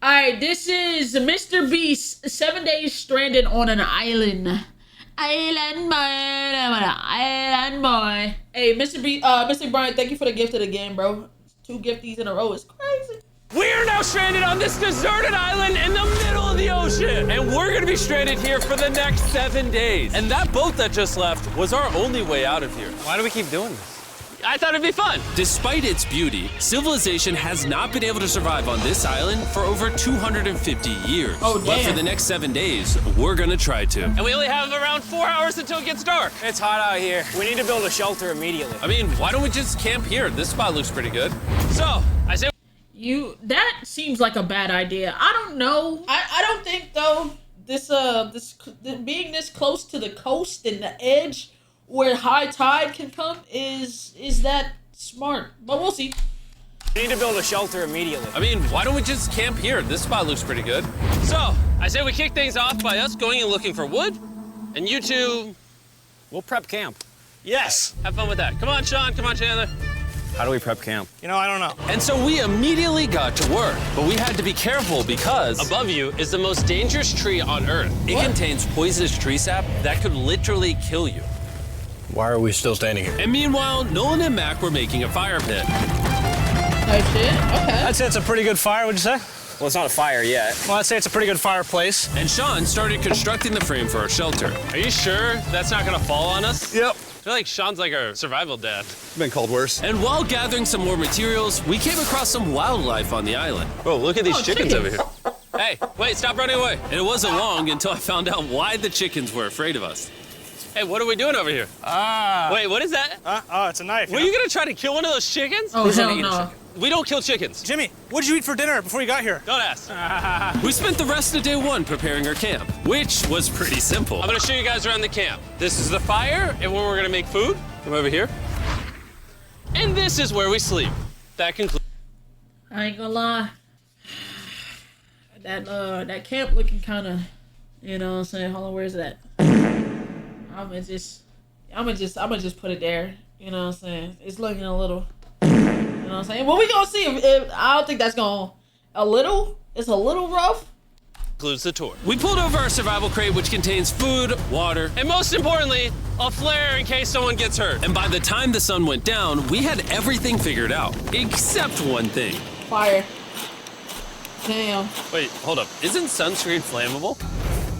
All right, this is MrBeast, 7 days stranded on an island. Island boy. Hey, Mr. Brian, thank you for the gift of the game, bro. 2 gifties in a row is crazy. We are now stranded on this deserted island in the middle of the ocean. And we're gonna be stranded here for the next 7 days. And that boat that just left was our only way out of here. Why do we keep doing this? I thought it'd be fun. Despite its beauty, civilization has not been able to survive on this island for over 250 years. Oh, damn. But for the next 7 days, we're gonna try to. And we only have around 4 hours until it gets dark. It's hot out here. We need to build a shelter immediately. I mean, why don't we just camp here? This spot looks pretty good. So, I say that seems like a bad idea. I don't know. I don't think though this being this close to the coast and the edge where high tide can come is that smart. But we'll see. We need to build a shelter immediately. I mean, why don't we just camp here? This spot looks pretty good. So, I say we kick things off by us going and looking for wood, and you two, We'll prep camp. Yes. have fun with that. Come on, Sean. Come on, Chandler. How do we prep camp? You know, I don't know. And so we immediately got to work, but we had to be careful because Above you is the most dangerous tree on Earth. it contains poisonous tree sap that could literally kill you. Why are we still standing here? And meanwhile, Nolan and Mac were making a fire pit. Oh shit. Okay. I'd say it's a pretty good fire, would you say? Well, it's not a fire yet. Well, I'd say it's a pretty good fireplace. And Sean started constructing the frame for our shelter. Are you sure that's not gonna fall on us? Yep. I feel like Sean's like our survival dad. Been called worse. And while gathering some more materials, we came across some wildlife on the island. Bro, look at these chickens over here. Hey, wait, stop running away. And it wasn't long until I found out why the chickens were afraid of us. Hey, what are we doing over here? Wait, what is that? Oh, it's a knife. Were you gonna try to kill one of those chickens? Oh hell no. We don't kill chickens. Jimmy, what did you eat for dinner before you got here? Don't ask. We spent the rest of day 1 preparing our camp, which was pretty simple. I'm gonna show you guys around the camp. This is the fire and where we're gonna make food. Come over here. And this is where we sleep. That concludes. I ain't gonna lie. That camp looking kind of, you know what I'm saying? Hold on, where's that? I'm gonna just put it there. You know what I'm saying? It's looking a little, you know what I'm saying? Well, we gonna see if I don't think that's gonna, it's a little rough. Concludes the tour. We pulled over our survival crate, which contains food, water, And most importantly, a flare in case someone gets hurt. and by the time the sun went down, we had everything figured out, except one thing. Fire. Damn. Wait, hold up. Isn't sunscreen flammable?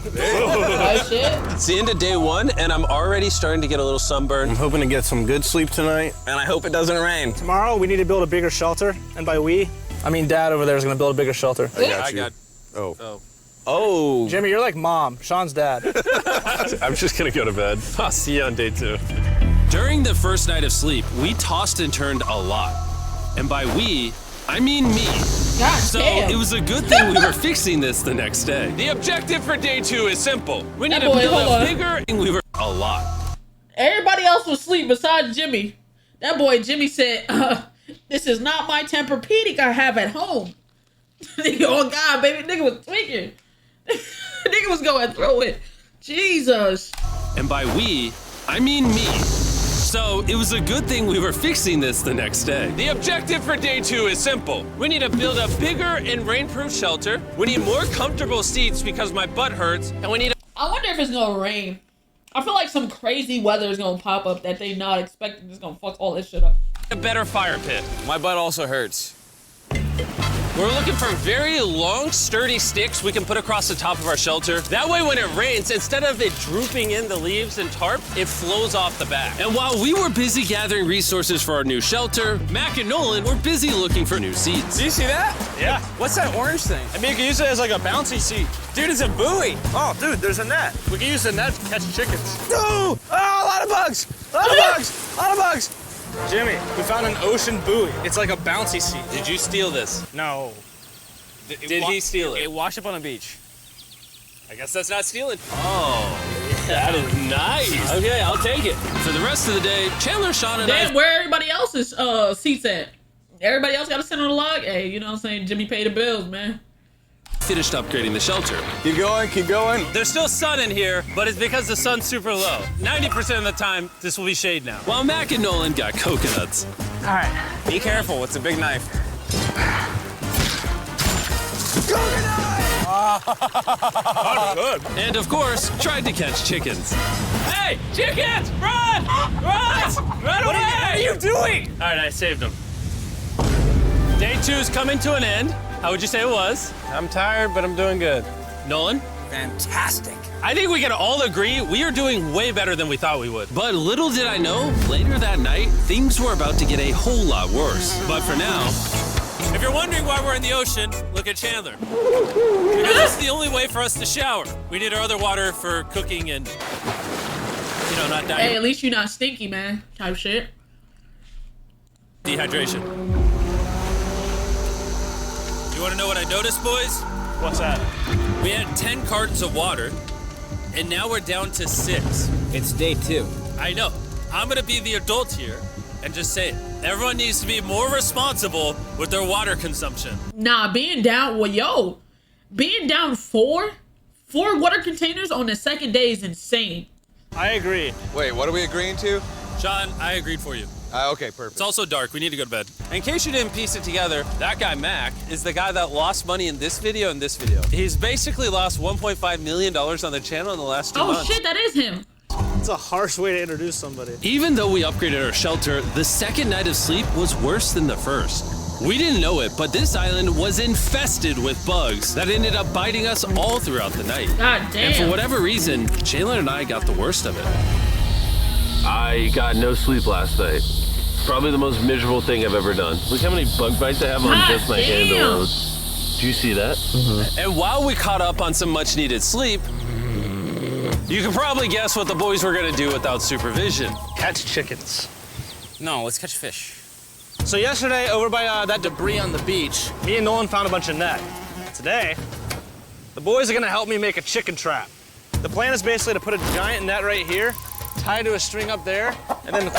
Oh shit. It's the end of day 1, and I'm already starting to get a little sunburn. I'm hoping to get some good sleep tonight. And I hope it doesn't rain. Tomorrow, we need to build a bigger shelter. And by we, I mean Dad over there is going to build a bigger shelter. I got. Oh. Jimmy, you're like Mom. Sean's dad. I'm just gonna go to bed. I'll see you on day 2. During the first night of sleep, we tossed and turned a lot. And by we, I mean me. God So damn. it was a good thing we were fixing this the next day. The objective for day 2 is simple. We need That to boy, build hold a on. bigger. We were a lot. Everybody else was asleep besides Jimmy. That boy Jimmy said, "This is not my Tempur-Pedic I have at home." Nigga, oh God, baby, nigga was tweaking. Nigga was going through it. Jesus. And by we, I mean me. So it was a good thing we were fixing this the next day. The objective for day 2 is simple. We need to build a bigger and rainproof shelter. We need more comfortable seats because my butt hurts. And we need I wonder if it's gonna rain. I feel like some crazy weather is gonna pop up that they not expecting. It's gonna fuck all this shit up. a better fire pit. My butt also hurts. We're looking for very long, sturdy sticks we can put across the top of our shelter. That way when it rains, instead of it drooping in the leaves and tarp, it flows off the back. And while we were busy gathering resources for our new shelter, Mac and Nolan were busy looking for new seats. Do you see that? Yeah. What's that orange thing? I mean, you can use it as like a bouncy seat. Dude, it's a buoy. Oh, dude, there's a net. We can use the net to catch chickens. No! Oh, a lot of bugs! A lot of bugs! A lot of bugs! Jimmy, we found an ocean buoy. It's like a bouncy seat. Did you steal this? No. Did he steal it? It washed up on the beach. I guess that's not stealing. Oh, that is nice. Okay, I'll take it. For the rest of the day, Chandler, Sean, and Damn, I where everybody else's seats at? Everybody else got to sit on the log? Hey, you know what I'm saying? Jimmy paid the bills, man. finished upgrading the shelter. Keep going, keep going. There's still sun in here, but it's because the sun's super low. 90% of the time, this will be shade now. While Mac and Nolan got coconuts. All right, be careful. It's a big knife. Coconut! Good. And of course, tried to catch chickens. Hey, chickens, run! Run! Run away! What are you doing? All right, I saved them. Day 2's coming to an end. How would you say it was? I'm tired, but I'm doing good. Nolan? Fantastic. I think we can all agree we are doing way better than we thought we would. But little did I know, later that night, things were about to get a whole lot worse. But for now, If you're wondering why we're in the ocean, look at Chandler. Because it's the only way for us to shower. We need our other water for cooking and, not dying Hey, at least you're not stinky, man. Type shit. dehydration. You want to know what I noticed, boys? What's that? We had 10 cartons of water, and now we're down to 6. It's day 2. I know. I'm gonna be the adult here and just say it. Everyone needs to be more responsible with their water consumption. Nah, being down, being down four water containers on the second day is insane. I agree. Wait, what are we agreeing to? Sean, I agreed for you. Okay, perfect. It's also dark. We need to go to bed. in case you didn't piece it together, that guy Mac is the guy that lost money in this video and this video. He's basically lost $1.5 million on the channel in the last 2 Oh months. shit, that is him. It's a harsh way to introduce somebody. Even though we upgraded our shelter, the second night of sleep was worse than the first. We didn't know it, but this island was infested with bugs that ended up biting us all throughout the night. God And for damn. whatever reason, Chandler and I got the worst of it. I got no sleep last night. Probably the most miserable thing I've ever done. Look how many bug bites I have on God just my hand damn. alone. Do you see that? And while we caught up on some much needed sleep, you can probably guess what the boys were gonna do without supervision. Catch chickens. No, let's catch fish. So yesterday, over by that debris on the beach, me and Nolan found a bunch of net. Today, the boys are gonna help me make a chicken trap. The plan is basically to put a giant net right here, tied to a string up there, and then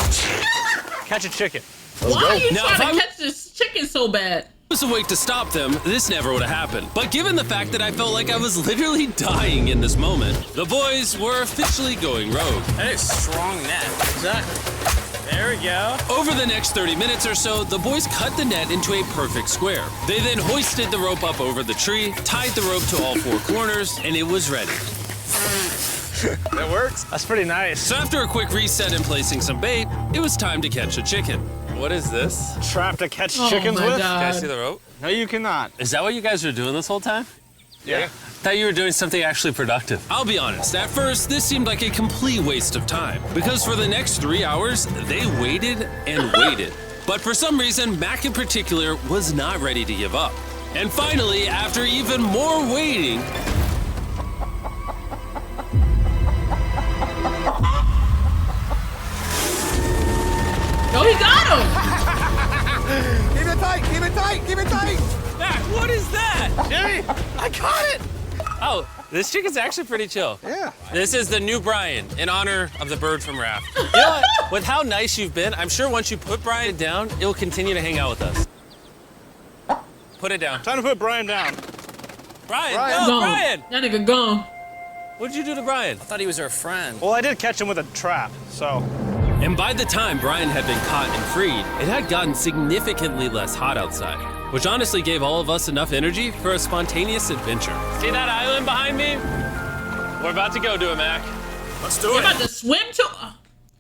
catch a chicken. Why are you Now, if trying I'm- to catch this chicken so bad? I was awake to stop them, this never would have happened. But given the fact that I felt like I was literally dying in this moment, the boys were officially going rogue. That is strong net. Exactly. There we go. Over the next 30 minutes or so, the boys cut the net into a perfect square. They then hoisted the rope up over the tree, tied the rope to all 4 corners, and it was ready. That works. That's pretty nice. So after a quick reset and placing some bait, it was time to catch a chicken. What is this? Trap to catch Oh chickens my with? God. Can I see the rope? No, you cannot. Is that what you guys were doing this whole time? Yeah. Thought you were doing something actually productive. I'll be honest, at first, this seemed like a complete waste of time. Because for the next 3 hours, they waited and waited. But for some reason, Mac in particular was not ready to give up. And finally, after even more waiting, Yo, he got him. Keep it tight, keep it tight, keep it tight. Mac, what is that? Jimmy, I caught it! Oh, this chicken's actually pretty chill. Yeah. This is the new Brian in honor of the bird from Raft. You know what? With how nice you've been, I'm sure once you put Brian down, it'll continue to hang out with us. Put it down. Time to put Brian down. Brian, Brian. no, Gone. Brian! That nigga gone. What'd you do to Brian? I thought he was our friend. Well, I did catch him with a trap, so. and by the time Brian had been caught and freed, it had gotten significantly less hot outside, which honestly gave all of us enough energy for a spontaneous adventure. See that island behind me? We're about to go to it, Mac. Let's do You about to swim to?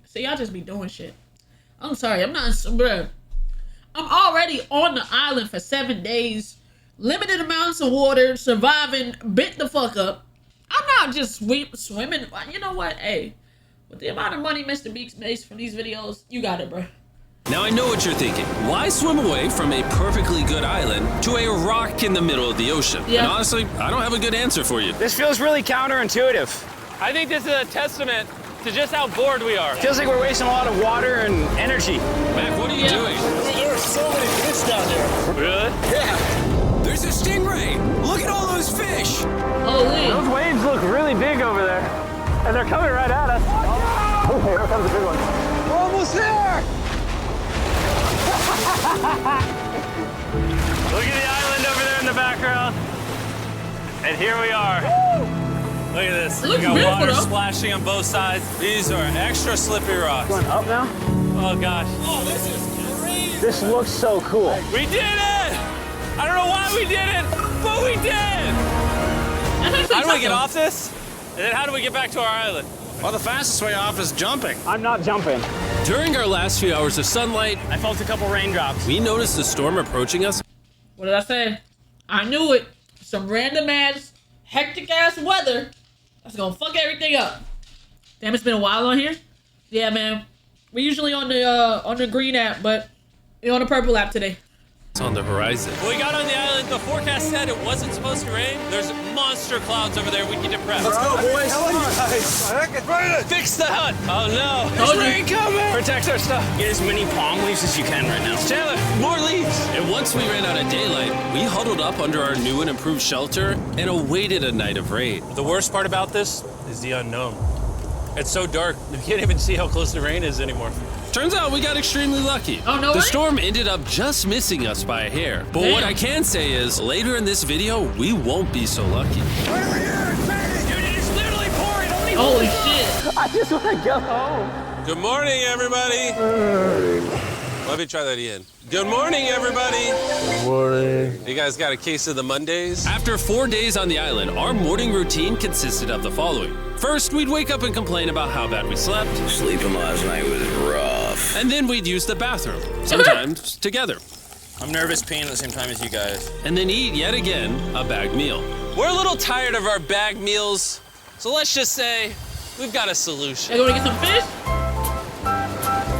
See, y'all just be doing shit. I'm sorry, I'm not, bruh. I'm already on the island for 7 days, limited amounts of water, surviving, bit the fuck up. I'm not just swimming. You know what? Hey, with the amount of money MrBeast makes from these videos, you got it, bruh. Now I know what you're thinking. Why swim away from a perfectly good island to a rock in the middle of the ocean? Yeah. And honestly, I don't have a good answer for you. This feels really counterintuitive. I think this is a testament to just how bored we are. Feels like we're wasting a lot of water and energy. Mac, what are you Yeah. doing? There are so many fish down here. Really? There's a stingray. Look at all those fish. Holy. Those waves look really big over there. And they're coming right at us. Oh, here comes a big one. We're almost there. Look at the island over there in the background. And here we are. Look at this. It We looks got beautiful, water though. splashing on both sides. These are extra slippery rocks. Going up now? Oh gosh. This looks so cool. We did it! I don't know why we did it, but we did! How do we get off this? And then how do we get back to our island? Well, the fastest way off is jumping. I'm not jumping. During our last few hours of sunlight, I felt a couple raindrops. we noticed a storm approaching us. What did I say? I knew it. Some random ass, hectic ass weather that's gonna fuck everything up. Damn, it's been a while on here. Yeah, man. We're usually on the green app, but we're on the purple app today. On the horizon. When we got on the island, the forecast said it wasn't supposed to rain. There's monster clouds over there we need to prep. Let's go, boys. Fix the hut! Oh no! Told you. Rain coming! Protect our stuff. Get as many palm leaves as you can right now. Chandler, more leaves! And once we ran out of daylight, we huddled up under our new and improved shelter and awaited a night of rain. The worst part about this is the unknown. It's so dark, you can't even see how close the rain is anymore. Turns out we got extremely lucky. Oh, no The way? storm ended up just missing us by a hair. But Damn. what I can say is, later in this video, we won't be so lucky. Dude, it is literally pouring! Holy shit. I just want to go home. Good morning, everybody! Let me try that again. Good morning, everybody! Good morning. You guys got a case of the Mondays? After 4 days on the island, our morning routine consisted of the following. First, we'd wake up and complain about how bad we slept. Sleeping last night was rough. And then we'd use the bathroom, sometimes together. I'm nervous peeing at the same time as you guys. And then eat, yet again, a bagged meal. We're a little tired of our bag meals, so let's just say we've got a solution. Hey, you wanna get some fish?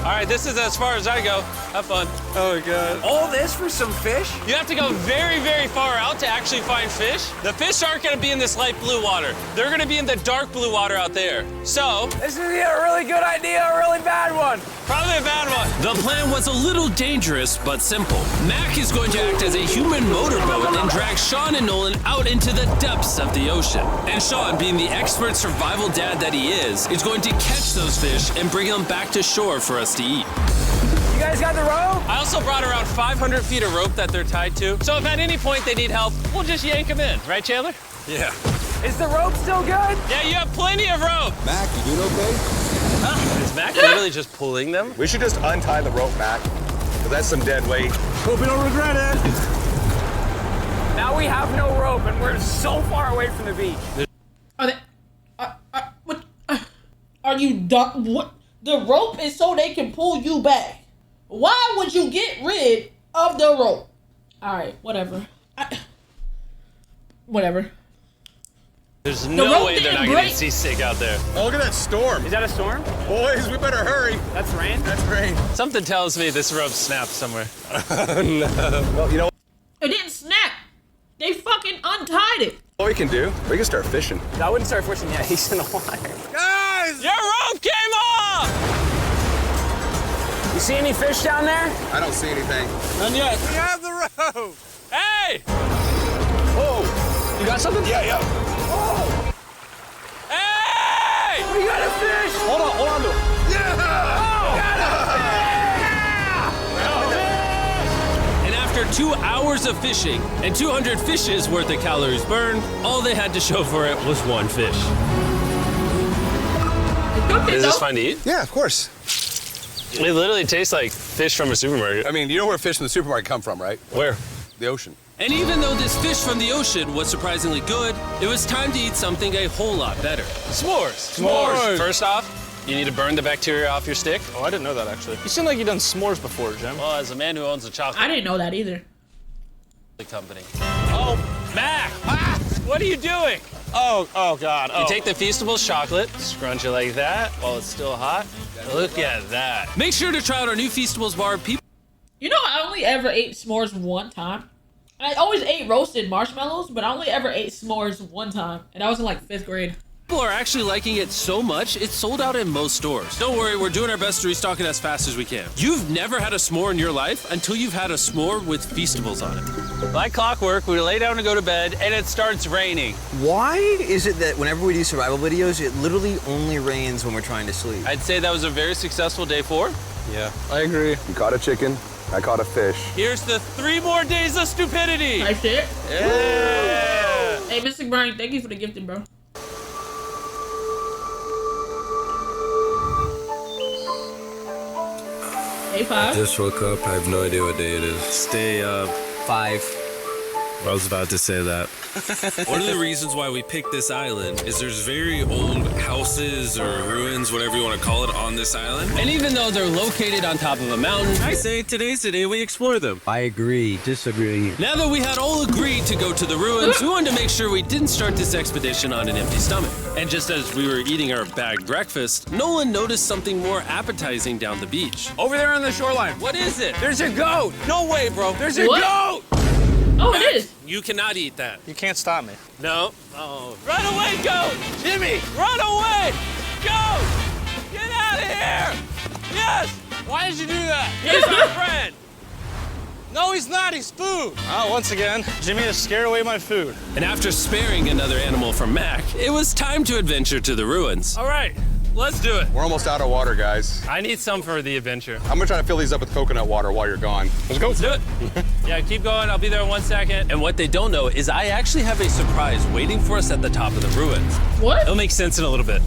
All right, this is as far as I go. Have fun. Oh, God. All this for some fish? You have to go very, very far out to actually find fish. The fish aren't gonna be in this light blue water. They're gonna be in the dark blue water out there. So, This is either a really good idea or a really bad one. probably a bad one. The plan was a little dangerous, but simple. Mac is going to act as a human motorboat and drag Sean and Nolan out into the depths of the ocean. And Sean, being the expert survival dad that he is going to catch those fish and bring them back to shore for us to eat. You guys got the rope? I also brought around 500 feet of rope that they're tied to. So if at any point they need help, we'll just yank them in. Right, Chandler? Yeah. Is the rope still good? Yeah, you have plenty of rope. Mac, you doing okay? Is Mac literally just pulling them? We should just untie the rope, Mac. Because that's some dead weight. Hope you don't regret it. Now we have no rope and we're so far away from the beach. Are they? What? Are you dumb? What? The rope is so they can pull you back. Why would you get rid of the rope? All right, whatever. Whatever. There's rope no way they're didn't not getting break. seasick out there. Oh, look at that storm. Is that a storm? Boys, we better hurry. That's rain? That's rain. Something tells me this rope snapped somewhere. Well, you know It didn't snap. They fucking untied it. what we can do? We can start fishing. I wouldn't start fishing yet. He's in the water. Guys! Your rope came off! You see any fish down there? I don't see anything. None yet. We have the rope. Hey! Oh, you got something? Yeah, yeah. Hey! We got a fish! Hold on to it. And after 2 hours of fishing and 200 fishes worth of calories burned, all they had to show for it was one fish. Is this fine to eat? Yeah, of course. It literally tastes like fish from a supermarket. I mean, you know where fish from the supermarket come from, right? Where? The ocean. And even though this fish from the ocean was surprisingly good, it was time to eat something a whole lot better. S'mores. S'mores. First off, you need to burn the bacteria off your stick. Oh, I didn't know that actually. You seem like you've done s'mores before, Jim. Well, as a man who owns a I chocolate didn't know that either. company. Oh, Mac! What are you doing? Oh God. You take the Feastables chocolate, scrunch it like that while it's still hot. Look at that. Make sure to try out our new Feastables bar. People You know, I only ever ate s'mores one time. I always ate roasted marshmallows, but I only ever ate s'mores one time, and I was in like 5th grade. are actually liking it so much, it's sold out in most stores. Don't worry, we're doing our best to restock it as fast as we can. You've never had a s'more in your life until you've had a s'more with Feastables on it. Like clockwork, we lay down to go to bed, and it starts raining. Why is it that whenever we do survival videos, it literally only rains when we're trying to sleep? I'd say that was a very successful day 4. Yeah, I agree. You caught a chicken. I caught a fish. Here's the 3 more days of stupidity. Nice shit. Yeah. Hey, Mr. Brian, thank you for the gifting, bro. Hey, 5. Just woke up. I have no idea what day it is. Stay 5. I was about to say that. One of the reasons why we picked this island is there's very old houses or ruins, whatever you want to call it, on this island. And even though they're located on top of a mountain, I say today's the day we explore them. I agree. Disagree. Now that we had all agreed to go to the ruins, we wanted to make sure we didn't start this expedition on an empty stomach. And just as we were eating our bagged breakfast, Nolan noticed something more appetizing down the beach. Over there on the shoreline. what is it? There's a goat. No way, bro. There's a What? goat. Oh, it is. You cannot eat that. You can't stop me. No. Oh. Run away, goat! Jimmy, run away! Goat! Get out of here! Yes! Why did you do that? He's our friend! No, he's not. He's food. Oh, once again, Jimmy has scared away my food. And after sparing another animal from Mac, it was time to adventure to the ruins. All right, let's do it. We're almost out of water, guys. I need some for the adventure. I'm gonna try to fill these up with coconut water while you're gone. Let's go. Let's do it. Yeah, keep going. I'll be there in 1 second. And what they don't know is I actually have a surprise waiting for us at the top of the ruins. What? It'll make sense in a little bit.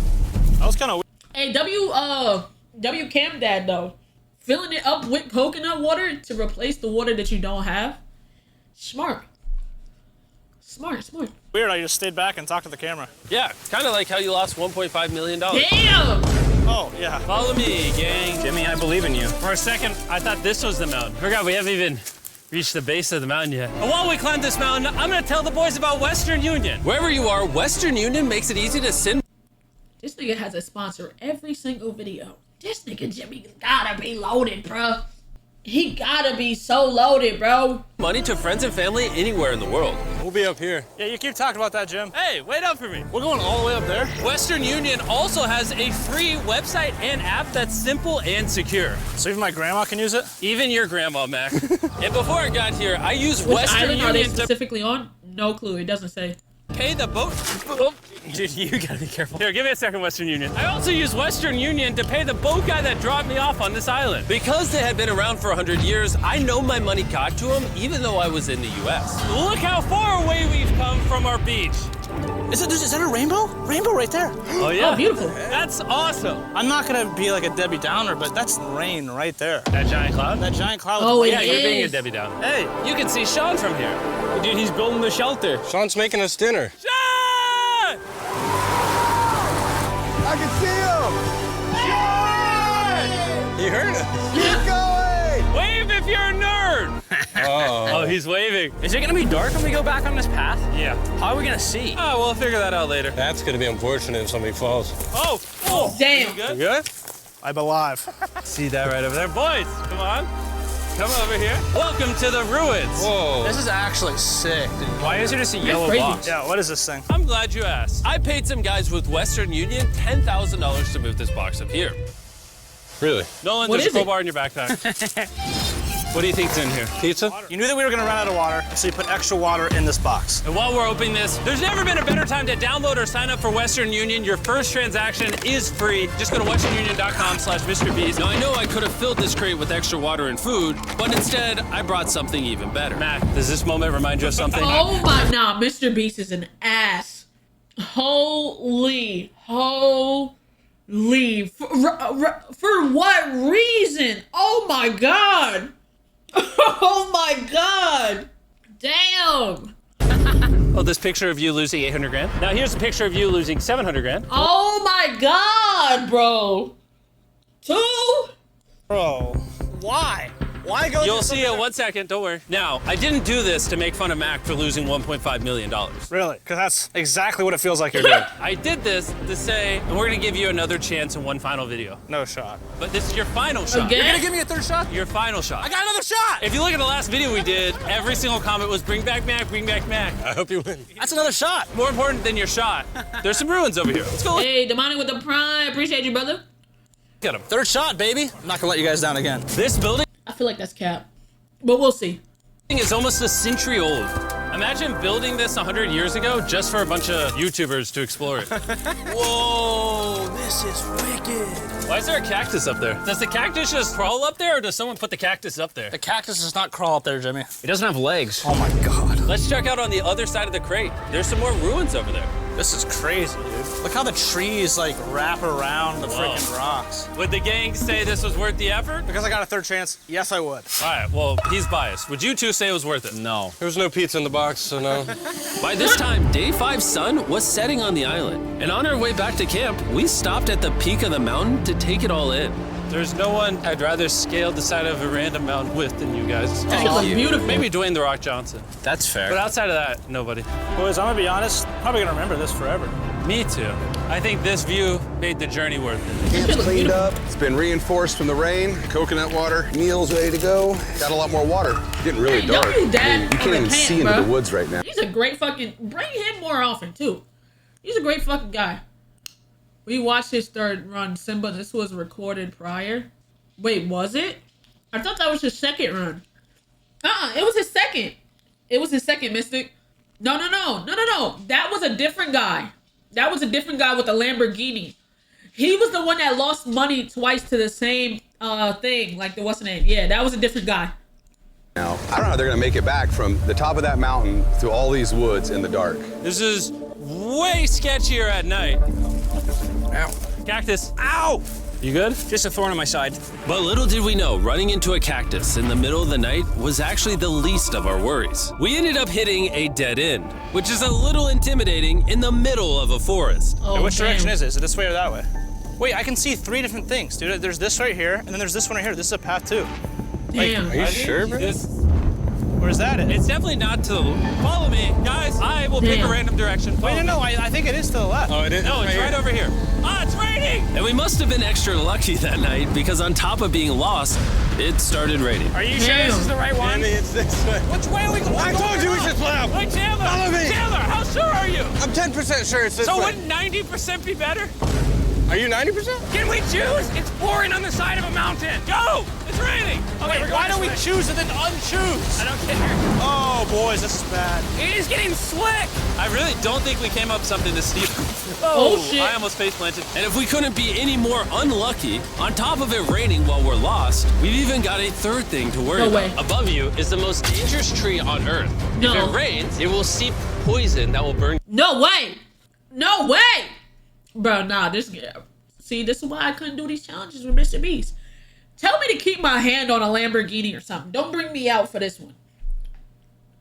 That was kind of Hey, W Cam Dad though, filling it up with coconut water to replace the water that you don't have. Smart. Smart. weird. I just stayed back and talked to the camera. Yeah, kind of like how you lost $1.5 million. Damn! Oh, yeah. Follow me, gang. Jimmy, I believe in you. For a second, I thought this was the mountain. Forgot we haven't even reached the base of the mountain yet. And while we climb this mountain, I'm gonna tell the boys about Western Union. Wherever you are, Western Union makes it easy to send. This nigga has a sponsor every single video. This nigga Jimmy gotta be loaded, bro. He gotta be so loaded, bro. Money to friends and family anywhere in the world. We'll be up here. Yeah, you keep talking about that, Jim. Hey, wait up for me. We're going all the way up there. Western Union also has a free website and app that's simple and secure. So even my grandma can use it? Even your grandma, Mac. And before I got here, I used Which Western island are they Union to specifically on? No clue. It doesn't say. pay the boat. Oh, dude, you gotta be careful. Here, give me a second, Western Union. I also used Western Union to pay the boat guy that dropped me off on this island. Because they had been around for 100 years, I know my money got to them even though I was in the US. Look how far away we've come from our beach. Is that a rainbow? Rainbow right there. Oh, yeah. Oh, beautiful. That's awesome. I'm not gonna be like a Debbie Downer, but that's rain right there. That giant cloud? That giant cloud. Oh, with it Yeah, you're being a is. Debbie Downer. Hey, you can see Sean from here. Dude, he's building the shelter. Sean's making us dinner. Sean! I can see him! You heard it. Keep going! Wave if you're a nerd. Oh, he's waving. Is it gonna be dark when we go back on this path? Yeah. How are we gonna see? Oh, we'll figure that out later. That's gonna be unfortunate if somebody falls. Oh, oh. Damn. Good? Good? I'm alive. See that right over there? Boys, come on. Come over here. Welcome to the ruins. Whoa. This is actually sick, dude. Why is there just a yellow crazy. box? Yeah, what is this thing? I'm glad you asked. I paid some guys with Western Union $10,000 to move this box up here. Really? Nolan, What there's a is it? crowbar in your backpack. What do you think's in here? Pizza? You knew that we were gonna run out of water, so you put extra water in this box. And while we're opening this, there's never been a better time to download or sign up for Western Union. Your first transaction is free. Just go to westernunion.com/MrBeast. Now I know I could have filled this crate with extra water and food, but instead I brought something even better. Mac, does this moment remind you of something? Oh my, nah, Mr. Beast is an ass. Holy. For what reason? Oh my god. Oh my god. Damn. Oh, this picture of you losing 800 grand? Now here's a picture of you losing 700 grand. Oh my god, bro. 2? Bro, why? Why go? You'll see it in 1 second, don't worry. Now, I didn't do this to make fun of Mac for losing $1.5 million. Really? Because that's exactly what it feels like you're doing. I did this to say, and we're gonna give you another chance in one final video. No shot. But this is your final shot. Again? You're gonna give me a third shot? Your final shot. I got another shot! If you look at the last video we did, every single comment was bring back Mac, bring back Mac. I hope you win. That's another shot. More important than your shot, there's some ruins over here. Let's go look Hey, Demonic with the prime. Appreciate you, brother. at them. Third shot, baby. I'm not gonna let you guys down again. This building I feel like that's cap. But we'll see. is almost a century old. Imagine building this 100 years ago just for a bunch of YouTubers to explore it. Whoa, this is wicked. Why is there a cactus up there? Does the cactus just crawl up there, or does someone put the cactus up there? The cactus does not crawl up there, Jimmy. It doesn't have legs. Oh my God. Let's check out on the other side of the crate. There's some more ruins over there. This is crazy, dude. Look how the trees like wrap around the freaking rocks. Would the gang say this was worth the effort? Because I got a third chance, yes, I would. All right, well, he's biased. Would you two say it was worth it? No. There was no pizza in the box, so no. By this time, Day 5's sun was setting on the island. And on our way back to camp, we stopped at the peak of the mountain to take it all in. There's no one I'd rather scale the side of a random mountain with than you guys. It was beautiful. Maybe Dwayne The Rock Johnson. That's fair. But outside of that, nobody. Boys, I'm gonna be honest, probably gonna remember this forever. Me too. I think this view made the journey worth it. Camp's cleaned up. It's been reinforced from the rain. Coconut water. Meal's ready to go. Got a lot more water. It's getting really Hey, dark. y'all need that You can't on even the see camp, into bro. the woods right now. He's a great fucking. Bring him more often too. He's a great fucking guy. We watched his third run, Simba. This was recorded prior. Wait, was it? I thought that was his second run. It was his second. It was his second, Mystic. No. That was a different guy. That was a different guy with a Lamborghini. He was the one that lost money twice to the same thing. Like the what's the name? Yeah, that was a different guy. Now, I don't know how they're gonna make it back from the top of that mountain through all these woods in the dark. This is way sketchier at night. Ow. Cactus. Ow! You good? Just a thorn on my side. But little did we know, running into a cactus in the middle of the night was actually the least of our worries. We ended up hitting a dead end, which is a little intimidating in the middle of a forest. Oh, Hey, which damn. direction is it? Is it this way or that way? Wait, I can see 3 different things, dude. There's this right here, and then there's this one right here. This is a path too. Damn. Are you sure, bro? Where's that at? It's definitely not to follow me, guys. I will pick a Damn. random direction. Wait, Follow no, me. I think it is to the left. Oh, it is? No, it's right over here. Ah, it's raining! And we must have been extra lucky that night because on top of being lost, it started raining. Are you sure this is the right one? It's this way. Which way are we going? I told you we should split up. Wait, Chandler! Follow me. Chandler, how sure are you? I'm 10% sure it's this So way. wouldn't 90% be better? Are you 90%? Can we choose? It's pouring on the side of a mountain. Go! It's raining! Okay, why don't we choose and then unchoose? I don't care. Oh, boys, this is bad. It is getting slick. I really don't think we came up something to steep. Oh, shit. I almost face planted. And if we couldn't be any more unlucky, on top of it raining while we're lost, we've even got a third thing to worry No about. way. Above you is the most dangerous tree on Earth. No. If it rains, it will seep poison that will burn. No way. No way. Bro, nah, this guy. See, this is why I couldn't do these challenges with MrBeast. Tell me to keep my hand on a Lamborghini or something. Don't bring me out for this one.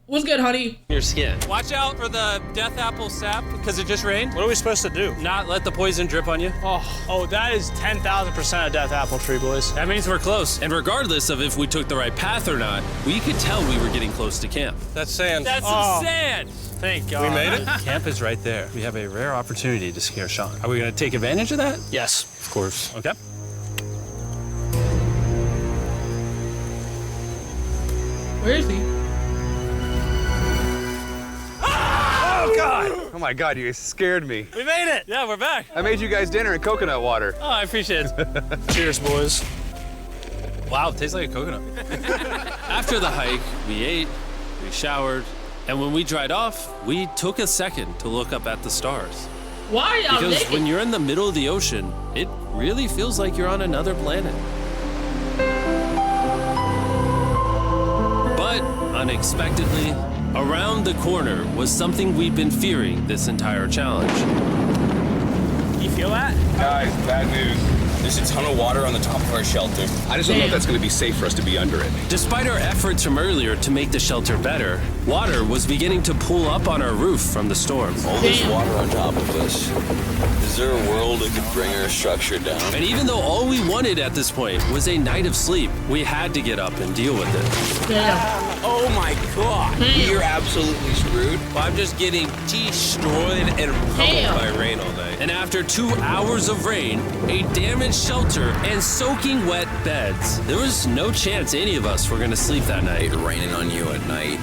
What's good, honey? your skin. Watch out for the death apple sap because it just rained. What are we supposed to do? Not let the poison drip on you. Oh, that is 10,000% a death apple tree, boys. That means we're close. And regardless of if we took the right path or not, we could tell we were getting close to camp. That's sand. That's Oh. some sand. Thank God. We made it? Camp is right there. We have a rare opportunity to scare Sean. Are we going to take advantage of that? Yes. Of course. Okay. Where is he? Oh, God. Oh my God, you guys scared me. We made it. Yeah, we're back. I made you guys dinner and coconut water. Oh, I appreciate it. Cheers, boys. Wow, it tastes like a coconut. After the hike, we ate, we showered, and when we dried off, we took a second to look up at the stars. Why are y'all Because naked? when you're in the middle of the ocean, it really feels like you're on another planet. But unexpectedly, around the corner was something we'd been fearing this entire challenge. You feel that? Guys, bad news. There's a ton of water on the top of our shelter. I just don't know if that's gonna be safe for us to be under it. Despite our efforts from earlier to make the shelter better, water was beginning to pool up on our roof from the storm. All this Damn. water on top of us. Is there a world that could bring our structure down? And even though all we wanted at this point was a night of sleep, we had to get up and deal with it. Damn. Oh my God. Damn. You're absolutely screwed. I'm just getting destroyed and pummeled Damn. by rain all night. And after 2 hours of rain, a damaged shelter, and soaking wet beds, there was no chance any of us were going to sleep that night. Raining on you at night.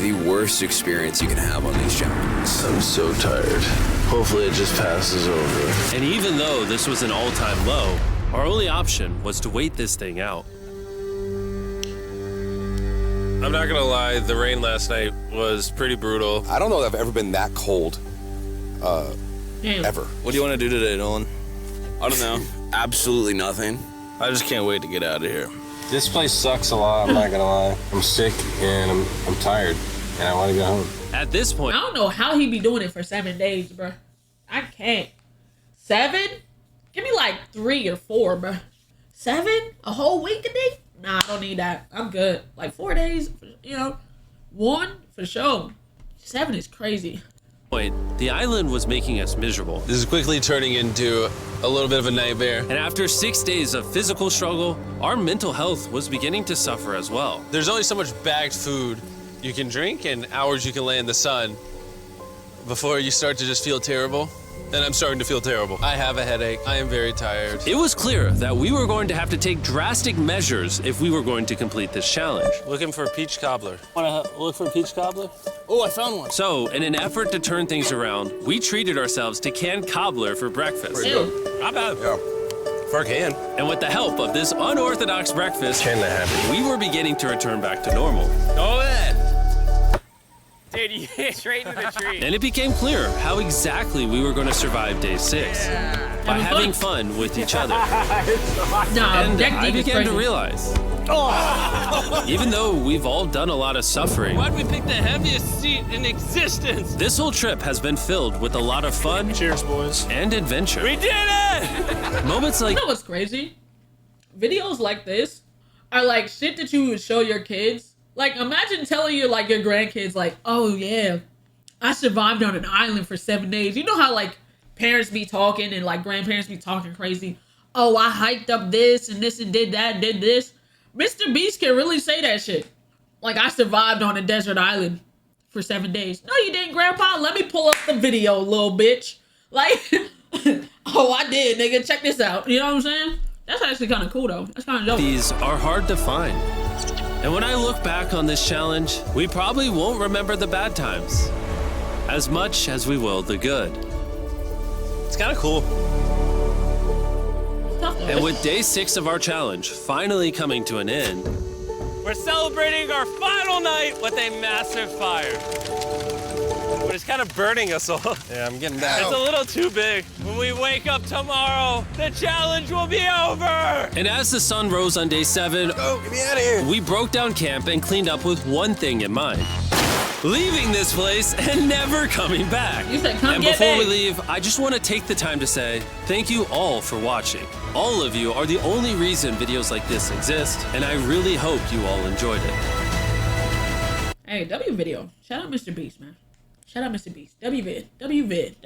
The worst experience you can have on these challenges. I'm so tired. Hopefully it just passes over. And even though this was an all-time low, our only option was to wait this thing out. I'm not gonna lie, the rain last night was pretty brutal. I don't know that I've ever been that cold, Damn. ever. What do you want to do today, Nolan? I don't know. absolutely nothing. I just can't wait to get out of here. This place sucks a lot, I'm not gonna lie. I'm sick and I'm tired and I wanna go home. At this point, I don't know how he be doing it for 7 days, bro. I can't. 7? Give me like 3 or 4, bro. 7? A whole week a day? Nah, I don't need that. I'm good. Like 4 days, you know. 1 for sure. 7 is crazy. The island was making us miserable. This is quickly turning into a little bit of a nightmare. And after 6 days of physical struggle, our mental health was beginning to suffer as well. There's only so much bagged food you can drink and hours you can lay in the sun before you start to just feel terrible. And I'm starting to feel terrible. I have a headache. I am very tired. It was clear that we were going to have to take drastic measures if we were going to complete this challenge. Looking for a peach cobbler. Wanna look for a peach cobbler? Oh, I found one. So, in an effort to turn things around, we treated ourselves to canned cobbler for breakfast. Not bad. Yeah. For a can. And with the help of this unorthodox breakfast, Can that happen? we were beginning to return back to normal. Go ahead. Dude, you hit straight into the tree. And it became clear how exactly we were going to survive day 6. By having fun with each other. Nah, And that I deep is began to crazy. realize, even though we've all done a lot of suffering, Why'd we pick the heaviest seat in existence? this whole trip has been filled with a lot of fun. Cheers, boys. And adventure. We did it! Moments like You know what's crazy? Videos like this are like shit that you would show your kids. Like, imagine telling your grandkids, like, oh yeah, I survived on an island for 7 days. You know how like parents be talking and like grandparents be talking crazy. Oh, I hiked up this and did that and did this. MrBeast can really say that shit. Like, I survived on a desert island for 7 days. No, you didn't, Grandpa. Let me pull up the video, little bitch. Like, oh, I did, nigga. Check this out. You know what I'm saying? That's actually kind of cool, though. That's kind of dope. these are hard to find. And when I look back on this challenge, we probably won't remember the bad times as much as we will the good. It's kind of cool. And with day 6 of our challenge finally coming to an end, We're celebrating our final night with a massive fire. But it's kind of burning us all. Yeah, I'm getting down. It's a little too big. When we wake up tomorrow, the challenge will be over. and as the sun rose on day 7, Oh, get me out of here. we broke down camp and cleaned up with one thing in mind. Leaving this place and never coming back. You said, come And get before we me. leave, I just want to take the time to say thank you all for watching. All of you are the only reason videos like this exist, and I really hope you all enjoyed it. Hey, W video. Shout out MrBeast, man. Shout out MrBeast. W vid. W vid.